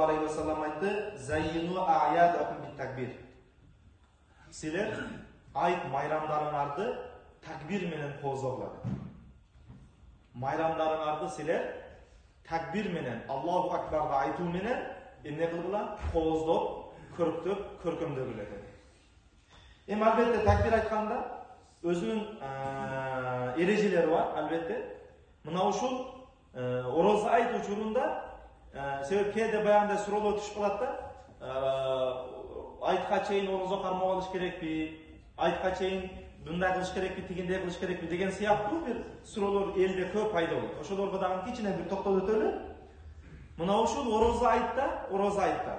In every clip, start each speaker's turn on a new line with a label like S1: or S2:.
S1: aleyhi ve sellem aytты: "Zayyinu a'yadakum bit-takbir." Sizler ayet bayramlarыңарды takbir menen kozoglar. Bayramlarыңарды sizler takbir menen, Allahu akbar'da aytуу menen emne kılgılar? Kozdop, körüktөp, körkөmдөp biledi. Albatta takbir aytkanda özünün erejeleri var albatta. Mına uşul oroza ayt учурунда себеп кээде баягындай суроолор түшүп калат да. Айтка чейин орозо кармап алыш керекпи? Айтка чейин мындай кылыш керекпи, тигиндей кылыш керекпи деген сыяктуу бир суроолор элде көп пайда болот. Ошолорго дагы кичине бир токтолуп өтөлү. Мына ушул орозо айтта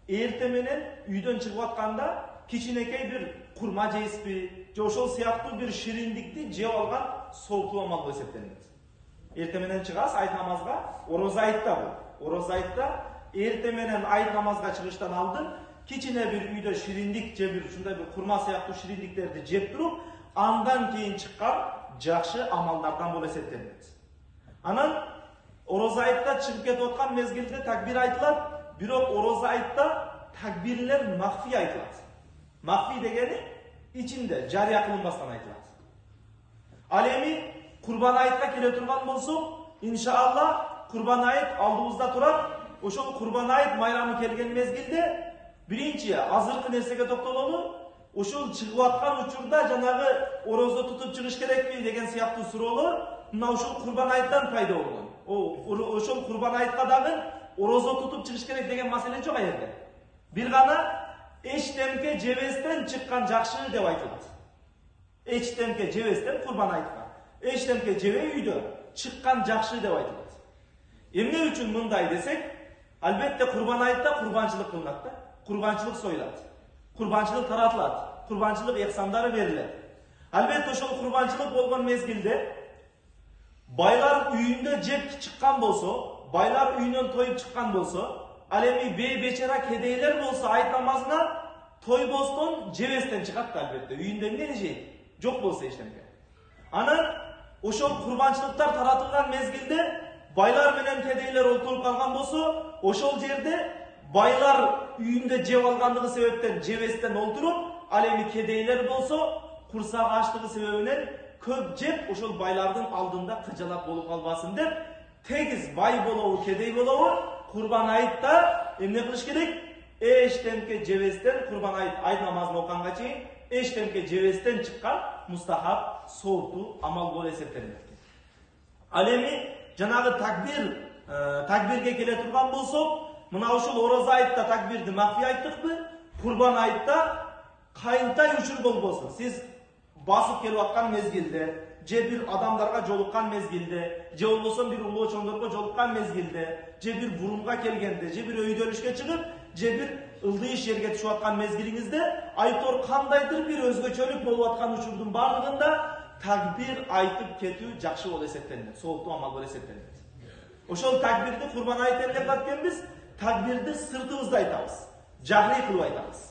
S1: эрте менен үйдөн чыгып атканда кичинекей бир курма жейсизби, же ошол сыяктуу бир шириндикти жеп алган соолтуу амал болуп эсептелет. Эрте менен чыгасыз айт намазга, орозо айтта бул. Орозо айтта эрте менен айт намазга чыгыштан алдын кичине бир үйдө шириндик же бир ушундай бир курма сыяктуу шириндиктерди жеп туруп, андан кийин чыккан жакшы амалдардан болуп эсептелет. Анан орозо айтта чыгып кетип аткан мезгилде такбир айтылат, бирок орозо айтта такбирлер махфи айтылат. Махфи дегени ичинде жарыя кылынбастан айтылат. Ал эми курбан айтка келе турган болсок, иншалла курбан айт алдыбызда турат. Ошол курбан айт майрамы келген мезгилде биринчи азыркы нерсеге токтололу. Ошол чыгып аткан учурда жанагы орозо тутуп чыгыш керекпи деген сыяктуу суроолор мына ушул курбан айттан пайда болгон. Ошол курбан айтка дагы орозо тутуп чыгыш керек деген маселе жок аерде. Бир гана эчтемке жебестен чыккан жакшы деп айтылат. Эчтемке жебестен курбан айтка. Эчтемке жебей үйдө чыккан жакшы деп айтылат. Эмне үчүн мындай десек, албетте курбан айтта курбанчылык кылынат да. Курбанчылык союлат. Курбанчылык таратылат. Курбанчылык эхсандары берилет. Албетте ошол курбанчылык болгон мезгилде байлар үйүндө жеп чыккан болсо, байлар үйүнөн тоюп чыккан болсо, ал эми бечара кедейлер болсо айт намазына тойбостон жебестен чыгат да албетте. Үйүндө эмне жейт? Жок болсо эчтемке. Анан ошол курбанчылыктар таратылган мезгилде байлар менен кедейлер олтуруп калган болсо, ошол жерде байлар үйүндө жеп алгандыгы себептен жебестен олтуруп, ал эми кедейлер болсо курсак ачтыгы себебинен көп жеп ошол байлардын алдында кыжалак болуп калбасын деп, тегиз бай болобу, кедей болобу, курбан айтта эмне кылыш керек? Эчтемке жебестен курбан айт намазын окуганга чейин эчтемке жебестен чыккан мустахаб соолтуу амал болуп эсептелет. Ал эми жанагы такбирге келе турган болсок, мына ушул орозо айтта такбирди махфи айттыкпы? Курбан айтта кайынтай учур болбосун. Сиз басып келип аткан мезгилде, же бир адамдарга жолуккан мезгилде, же болбосо бир улуу чоңдорго жолуккан мезгилде, же бир бурумга келгенде, же бир өйдөлүшкө чыгып, же бир ылдый жерге түшүп аткан мезгилиңизде, айтор кандайдыр бир өзгөчөлүк болуп аткан учурдун бардыгында такбир айтып кетүү жакшы болуп эсептелет, соолтуу амал болуп эсептелет. Ошол такбирди курбан айт деп атканбыз, такбирди сыртыбызда айтабыз, жахрий кылып айтабыз.